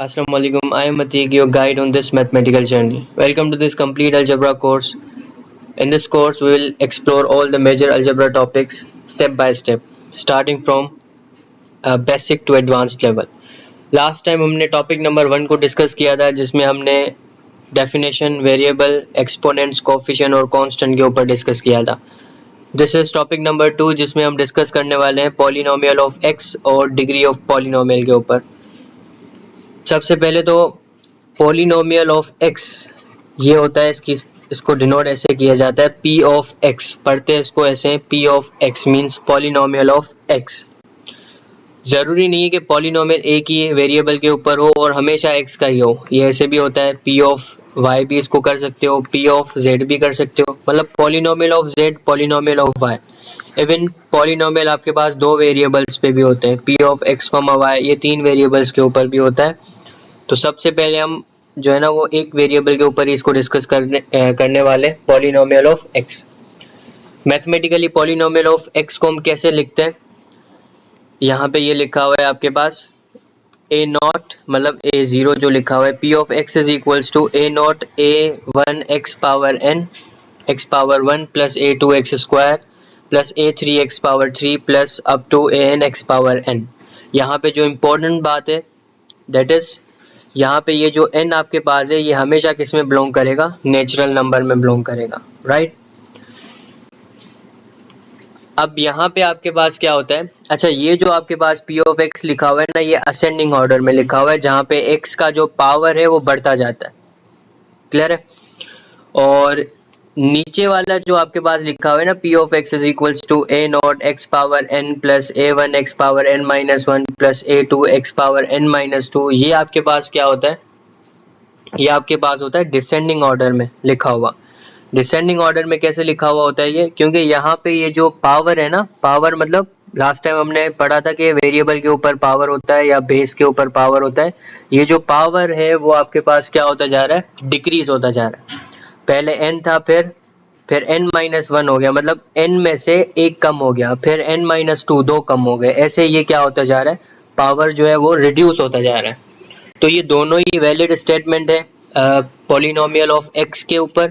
Assalamu alaikum. I am Atik, your guide on this mathematical journey. Welcome to this complete algebra course. In this course, we will explore all the major algebra topics step by step, starting from basic to advanced level. Last time हमने topic number 1 को discuss किया था, जिसमें हमने definition, variable, exponents, coefficient और constant के ऊपर discuss किया था. दिस इज टॉपिक नंबर 2, जिसमें हम डिस्कस करने वाले हैं पॉलिनोमियल ऑफ एक्स और डिग्री ऑफ पॉलिनोमियल के ऊपर. सबसे पहले तो पॉलिनोमियल ऑफ एक्स ये होता है, इसको डिनोट ऐसे किया जाता है पी ऑफ एक्स. पढ़ते हैं इसको ऐसे, P of x means polynomial of x. ज़रूरी नहीं है कि पॉलिनोमियल एक ही वेरिएबल के ऊपर हो और हमेशा एक्स का ही हो. ये ऐसे भी होता है, पी ऑफ वाई भी इसको कर सकते हो, पी ऑफ जेड भी कर सकते हो. मतलब polynomial of z, polynomial of y. Even polynomial आपके पास दो वेरिएबल्स पे भी होते हैं, p of x comma y, ये 3 वेरिएबल्स के ऊपर भी होता है. तो सबसे पहले हम जो है ना वो एक वेरिएबल के ऊपर ही इसको डिस्कस करने वाले, polynomial of x. Mathematically polynomial of x को हम कैसे लिखते हैं? यहाँ पे ये लिखा हुआ है आपके पास ए नॉट, मतलब ए ज़ीरो जो लिखा हुआ है, p of x is equals to a not a one x power n x power 1 plus a 2 x square plus a 3 x power 3 plus up to a n x power n. यहाँ पे जो important बात है that is, यहाँ पे ये जो n आपके पास है ये हमेशा किस में बिलोंग करेगा? नेचुरल नंबर में बिलोंग करेगा, राइट. अब यहाँ पे आपके पास क्या होता है? अच्छा, ये जो आपके पास p ऑफ x लिखा हुआ है ना, ये असेंडिंग ऑर्डर में लिखा हुआ है, जहाँ पे x का जो पावर है वो बढ़ता जाता है. क्लियर है? और नीचे वाला जो आपके पास लिखा हुआ है ना, p of x is equals to a naught x power n plus a one x power n minus 1 plus a 2 x power n minus 2, ये आपके पास क्या होता है? ये आपके पास होता है डिसेंडिंग ऑर्डर में लिखा हुआ. डिसेंडिंग ऑर्डर में कैसे लिखा हुआ होता है ये? क्योंकि यहाँ पे ये जो पावर है ना, पावर मतलब लास्ट टाइम हमने पढ़ा था कि वेरिएबल के ऊपर पावर होता है या बेस के ऊपर पावर होता है. ये जो पावर है वो आपके पास क्या होता जा रहा है? डिक्रीज होता जा रहा है. पहले n था, फिर n माइनस 1 हो गया, मतलब n में से एक कम हो गया, फिर n माइनस 2 दो कम हो गए. ऐसे ये क्या होता जा रहा है? पावर जो है वो रिड्यूस होता जा रहा है. तो ये दोनों ही वैलिड स्टेटमेंट है पॉलिनोमियल ऑफ x के ऊपर.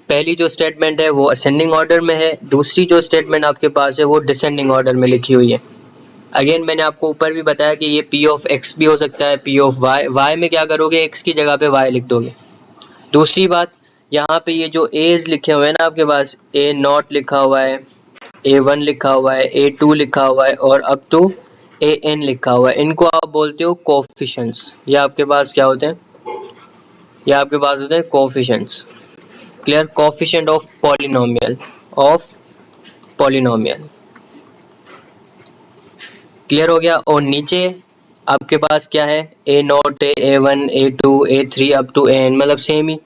पहली जो स्टेटमेंट है वो असेंडिंग ऑर्डर में है, दूसरी जो स्टेटमेंट आपके पास है वो डिसेंडिंग ऑर्डर में लिखी हुई है. अगेन मैंने आपको ऊपर भी बताया कि ये p ऑफ x भी हो सकता है, p ऑफ y में क्या करोगे? x की जगह पे y लिख दोगे. दूसरी बात, यहाँ पे ये जो एज लिखे हुए हैं ना आपके पास, ए नॉट लिखा हुआ है, a1 लिखा हुआ है, a2 लिखा हुआ है और अप टू an लिखा हुआ है, इनको आप बोलते हो कोफिशिएंट्स. ये आपके पास क्या होते हैं? ये आपके पास होते हैं coefficients. Clear? Coefficient of polynomial. Clear हो गया? और नीचे आपके पास क्या है? A not, a one, a two, a three up to n, मतलब सेम ही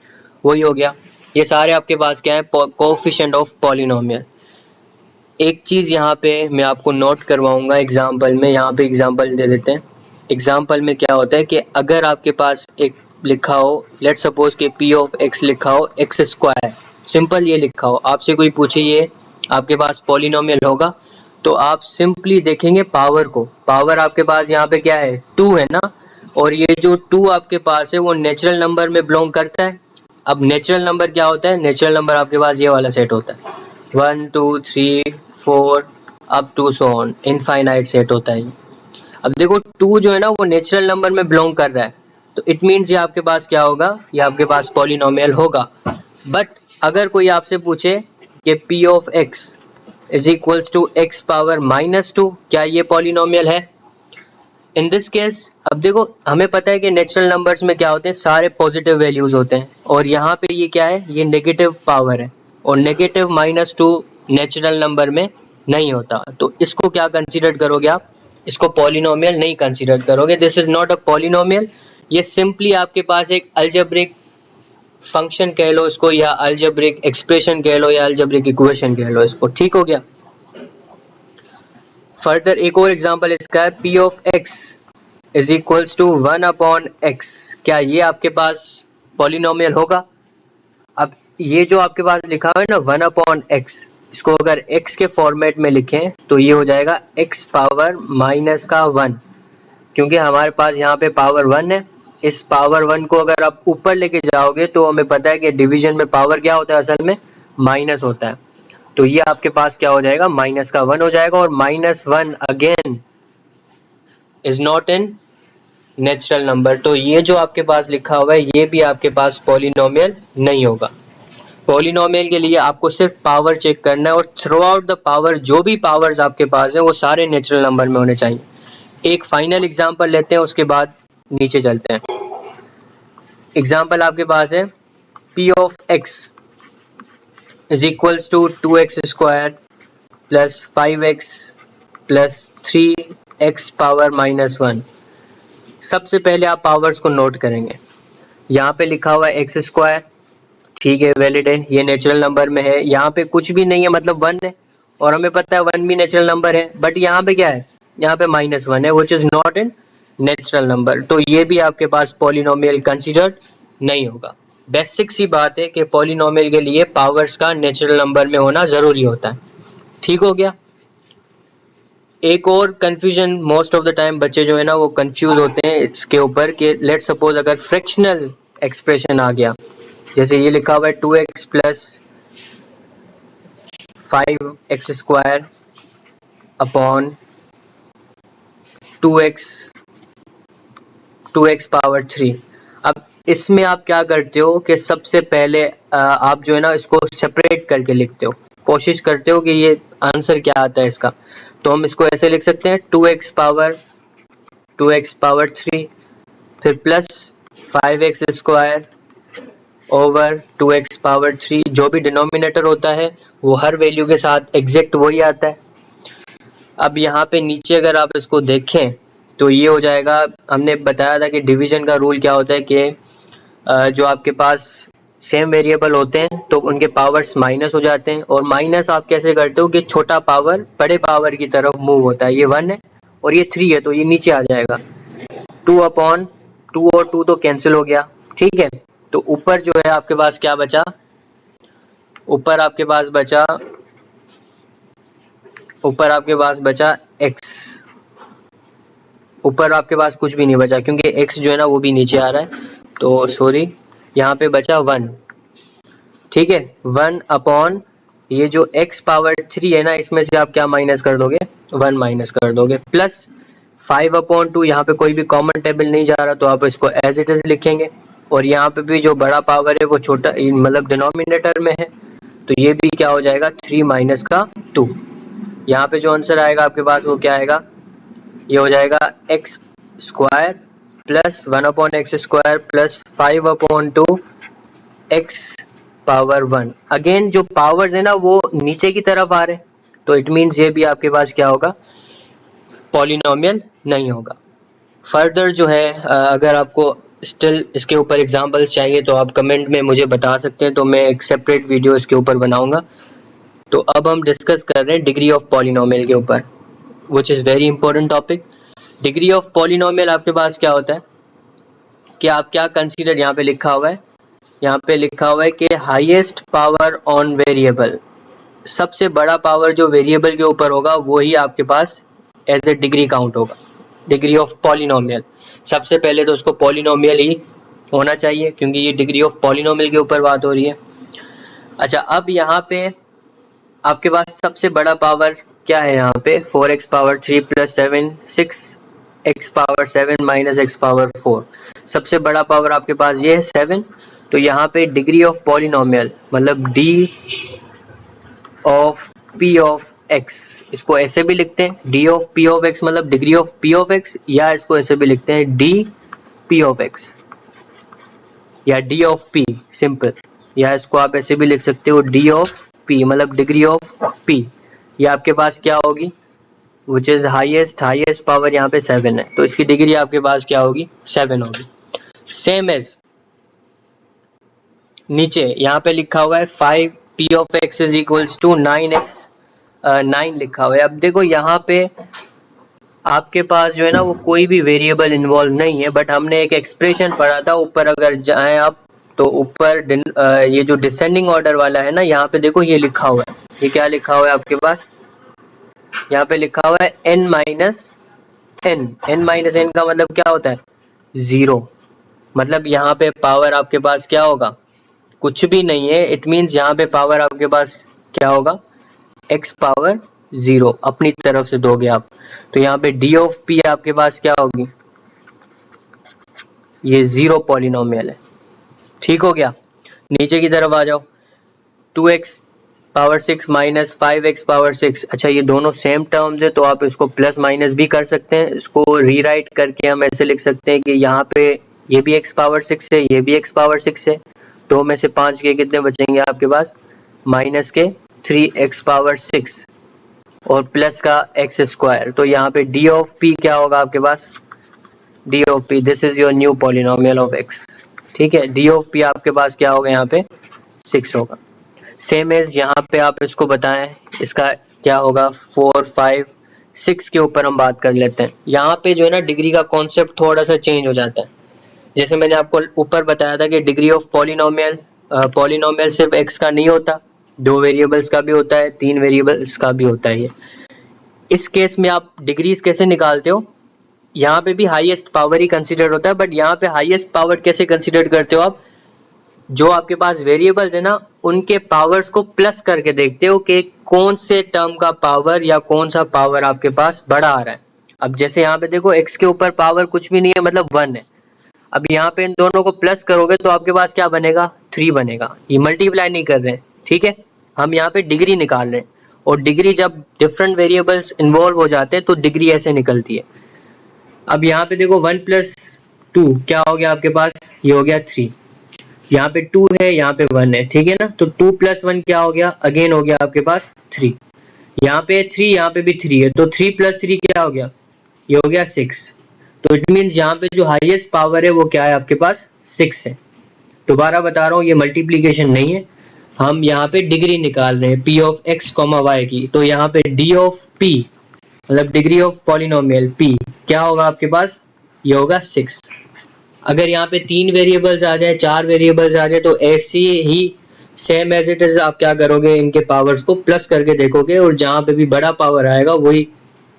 वही हो गया. ये सारे आपके पास क्या है? Coefficient of polynomial. एक चीज़ यहाँ पे मैं आपको नोट करवाऊंगा एग्जाम्पल में. यहाँ पे एग्जाम्पल दे देते हैं. एग्जाम्पल में क्या होता है कि अगर आपके पास एक लिखा हो, लेट सपोज कि p ऑफ x लिखा हो एक्स स्क्वायर, सिंपल ये लिखा हो, आपसे कोई पूछे ये आपके पास पॉलिनोमियल होगा, तो आप सिंपली देखेंगे पावर को. पावर आपके पास यहाँ पे क्या है? 2 है ना, और ये जो 2 आपके पास है वो नेचुरल नंबर में बिलोंग करता है. अब नेचुरल नंबर क्या होता है? नेचुरल नंबर आपके पास ये वाला सेट होता है, 1 2 3 4 up to so on, infinite set होता है. अब देखो 2 जो है ना वो नेचुरल नंबर में बिलोंग कर रहा है, तो इट मीन्स ये आपके पास क्या होगा? ये आपके पास पॉलिनोमियल होगा. बट अगर कोई आपसे पूछे कि p of x is equals to x power minus 2, क्या ये पॉलिनोमियल है? इन दिस केस अब देखो, हमें पता है कि नेचुरल नंबर्स में क्या होते हैं? सारे पॉजिटिव वैल्यूज होते हैं, और यहाँ पे ये क्या है? ये नेगेटिव पावर है, और नेगेटिव -2 नेचुरल नंबर में नहीं होता. तो इसको क्या कंसीडर करोगे आप? इसको पॉलिनोमियल नहीं कंसीडर करोगे. This is not a polynomial. ये सिंपली आपके पास एक अलजेब्रिक फंक्शन कह लो इसको, या अलजेब्रिक एक्सप्रेशन कह लो, या अलजेब्रिक इक्वेशन कह लो इसको. ठीक हो गया? फर्दर एक और एग्जांपल इसका है, p of x is equals to 1 upon x. क्या ये आपके पास पॉलिनोमियल होगा? अब ये जो आपके पास लिखा हुआ है ना 1 अपॉन x, इसको अगर x के फॉर्मेट में लिखें तो ये हो जाएगा x पावर -1 क्योंकि हमारे पास यहाँ पे पावर 1 है। इस पावर 1 को अगर आप ऊपर लेके जाओगे तो हमें पता है कि डिवीजन में पावर क्या होता है, असल में माइनस होता है। तो ये आपके पास क्या हो जाएगा, माइनस का 1 हो जाएगा। और -1 again is not an natural number. तो ये जो आपके पास लिखा हुआ है ये भी आपके पास पॉलिनोमियल नहीं होगा। पॉलिनोमियल के लिए आपको सिर्फ पावर चेक करना है और थ्रू आउट द पावर जो भी पावर्स आपके पास है वो सारे नेचुरल नंबर में होने चाहिए। एक फाइनल एग्जांपल लेते हैं, उसके बाद नीचे चलते हैं। एग्जांपल आपके पास है p of x is equals to 2x square plus 5x plus 3x power -1। सबसे पहले आप पावर्स को नोट करेंगे। यहाँ पे लिखा हुआ है एक्स स्क्वायर, ठीक है, वैलिड है, ये नेचुरल नंबर में है। यहाँ पे कुछ भी नहीं है, मतलब 1 है, और हमें पता है 1 भी नेचुरल नंबर है। बट यहाँ पे क्या है, यहाँ पे -1 है, which is not in natural number. तो ये भी आपके पास पॉलिनोमियल कंसीडर्ड नहीं होगा। बेसिक सी बात है कि पॉलिनोमियल के लिए पावर्स का नेचुरल नंबर में होना जरूरी होता है। ठीक हो गया। एक और confusion most of the time बच्चे जो है ना वो कंफ्यूज होते हैं इसके ऊपर कि लेट सपोज अगर फ्रैक्शनल एक्सप्रेशन आ गया, जैसे ये लिखा हुआ है 2x plus 5x square upon 2x power 3। अब इसमें आप क्या करते हो कि सबसे पहले आप जो है ना इसको सेपरेट करके लिखते हो, कोशिश करते हो कि ये आंसर क्या आता है इसका। तो हम इसको ऐसे लिख सकते हैं 2x पावर 3 फिर plus 5x square over 2x power 3। जो भी डिनोमिनेटर होता है वो हर वैल्यू के साथ एग्जैक्ट वही आता है। अब यहाँ पे नीचे अगर आप इसको देखें तो ये हो जाएगा, हमने बताया था कि डिवीजन का रूल क्या होता है कि जो आपके पास सेम वेरिएबल होते हैं तो उनके पावर्स माइनस हो जाते हैं। और माइनस आप कैसे करते हो कि छोटा पावर बड़े पावर की तरफ मूव होता है। ये 1 है और ये 3 है तो ये नीचे आ जाएगा, 2/2 और 2 तो कैंसिल हो गया, ठीक है। तो ऊपर जो है आपके पास क्या बचा, ऊपर आपके पास बचा x। ऊपर आपके पास कुछ भी नहीं बचा क्योंकि x जो है ना वो भी नीचे आ रहा है, तो सॉरी, यहाँ पे बचा 1, ठीक है। 1 अपॉन ये जो x पावर 3 है ना इसमें से आप क्या माइनस कर दोगे, 1 माइनस कर दोगे, प्लस 5/2। यहाँ पे कोई भी कॉमन टेबल नहीं जा रहा तो आप इसको एज इट इज लिखेंगे। और यहाँ पे भी जो बड़ा पावर है वो छोटा मतलब डिनोमिनेटर में है, तो ये भी क्या हो जाएगा 3 माइनस का 2। यहाँ पे जो आंसर आएगा आपके पास वो क्या आएगा, ये हो जाएगा x square plus 1/x square plus 5/2 x power 1। Again जो पावर्स है ना वो नीचे की तरफ आ रहे हैं, तो इट मीन्स ये भी आपके पास क्या होगा, पॉलिनोमियल नहीं होगा। फर्दर जो है अगर आपको स्टिल इसके ऊपर एग्जांपल्स चाहिए तो आप कमेंट में मुझे बता सकते हैं, तो मैं एक सेपरेट वीडियो इसके ऊपर बनाऊंगा। तो अब हम डिस्कस कर रहे हैं डिग्री ऑफ पॉलिनोमियल के ऊपर, which is very important topic. Degree of polynomial आपके पास क्या होता है कि आप क्या कंसीडर, यहाँ पे लिखा हुआ है कि हाईएस्ट पावर ऑन वेरिएबल, सबसे बड़ा पावर जो वेरिएबल के ऊपर होगा वही आपके पास एज ए डिग्री काउंट होगा, डिग्री ऑफ पॉलिनोमियल। सबसे पहले तो उसको पॉलिनोमियल ही होना चाहिए क्योंकि ये डिग्री ऑफ पॉलिनोमियल के ऊपर बात हो रही है। अच्छा, अब यहाँ पे आपके पास सबसे बड़ा पावर क्या है, यहाँ पे 4x power 3 plus 7 6x power 7 minus x power 4। सबसे बड़ा पावर आपके पास ये है 7। तो यहाँ पे डिग्री ऑफ पॉलिनोमियल मतलब d of p of x, इसको ऐसे भी लिखते हैं d of p of x मतलब degree of p of x, या इसको ऐसे भी लिखते हैं d p ऑफ x या d ऑफ p सिंपल, या इसको आप ऐसे भी लिख सकते हो d ऑफ p मतलब डिग्री ऑफ p। ये आपके पास क्या होगी, विच इज हाईएस्ट पावर यहाँ पे 7 है, तो इसकी डिग्री आपके पास क्या होगी, 7 होगी। सेम एज नीचे यहाँ पे लिखा हुआ है 5p of x is equals to 9x 9 लिखा हुआ है। अब देखो यहाँ पे आपके पास जो है ना वो कोई भी वेरिएबल इन्वॉल्व नहीं है, बट हमने एक एक्सप्रेशन पढ़ा था ऊपर, अगर जाएं आप तो ऊपर ये जो डिसेंडिंग ऑर्डर वाला है ना, यहाँ पे देखो ये लिखा हुआ है, ये क्या लिखा हुआ है आपके पास, यहाँ पे लिखा हुआ है n minus n, n minus n का मतलब क्या होता है? 0। मतलब यहाँ पे पावर आपके पास क्या होगा? कुछ भी नहीं है। इट मीन्स यहाँ पे पावर आपके पास क्या होगा? x पावर 0 अपनी तरफ से दोगे आप, तो यहाँ पे d ऑफ p आपके पास क्या होगी? ये 0 पॉलिनोमियल है। ठीक हो गया? नीचे की तरफ आ जाओ। 2x power 6 minus 5x power 6। अच्छा, ये दोनों सेम टर्म्स है तो आप इसको प्लस माइनस भी कर सकते हैं। इसको रीराइट करके हम ऐसे लिख सकते हैं कि यहाँ पे ये भी x पावर 6 है, ये भी x पावर 6 है। 2 में से 5 के कितने बचेंगे आपके पास? माइनस के 3x पावर 6 और प्लस का x स्क्वायर। तो यहाँ पे d ऑफ p क्या होगा आपके पास? d of p, this is your new polynomial of x। ठीक है, d ऑफ p आपके पास क्या होगा? यहाँ पे 6 होगा। सेम एज यहाँ पे आप इसको बताएं, इसका क्या होगा? 4, 5, 6 के ऊपर हम बात कर लेते हैं। यहाँ पे जो है ना डिग्री का कॉन्सेप्ट थोड़ा सा चेंज हो जाता है। जैसे मैंने आपको ऊपर बताया था कि डिग्री ऑफ पॉलिनोमियल, पॉलिनोमियल सिर्फ x का नहीं होता, 2 वेरिएबल्स का भी होता है, 3 वेरिएबल्स का भी होता है। ये इस केस में आप डिग्रीज कैसे निकालते हो? यहाँ पे भी हाईएस्ट पावर ही कंसिडर होता है, बट यहाँ पे हाईएस्ट पावर कैसे कंसिडर करते हो आप? जो आपके पास वेरिएबल्स है ना, उनके पावर्स को प्लस करके देखते हो कि कौन से टर्म का पावर या कौन सा पावर आपके पास बड़ा आ रहा है। अब जैसे यहाँ पे देखो x के ऊपर पावर कुछ भी नहीं है, मतलब 1 है। अब यहाँ पे इन दोनों को प्लस करोगे तो आपके पास क्या बनेगा? 3 बनेगा। ये मल्टीप्लाई नहीं कर रहे हैं, ठीक है, हम यहाँ पे डिग्री निकाल रहे हैं। और डिग्री जब डिफरेंट वेरिएबल्स इन्वॉल्व हो जाते हैं तो डिग्री ऐसे निकलती है। अब यहाँ पे देखो 1 प्लस 2 क्या हो गया आपके पास? ये हो गया 3। यहाँ पे 2 है, यहाँ पे 1 है, ठीक है ना? तो 2 प्लस 1 क्या हो गया? अगेन हो गया आपके पास 3। यहाँ पे 3, यहाँ पे भी 3 है, तो 3 प्लस 3 क्या हो गया? ये हो गया 6। तो इट मीन्स यहाँ पे जो हाईएस्ट पावर है वो क्या है आपके पास? 6 है। दोबारा बता रहा हूँ, ये मल्टीप्लीकेशन नहीं है, हम यहाँ पे डिग्री निकाल रहे हैं p ऑफ x, y की। तो यहाँ पे d ऑफ p मतलब डिग्री ऑफ पॉलिनोमियल p क्या होगा आपके पास? ये होगा 6। अगर यहाँ पे 3 वेरिएबल्स आ जाए, 4 वेरिएबल्स आ जाए, तो ऐसी ही सेम एज इट इज आप क्या करोगे? इनके पावर्स को प्लस करके देखोगे और जहाँ पे भी बड़ा पावर आएगा वही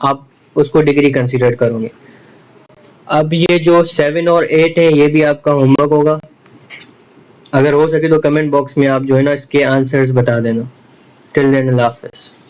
आप उसको डिग्री कंसीडर करोगे। अब ये जो 7 और 8 है ये भी आपका होमवर्क होगा। अगर हो सके तो कमेंट बॉक्स में आप जो है ना इसके आंसर्स बता देना। टिल देन अल्लाह हाफिज़।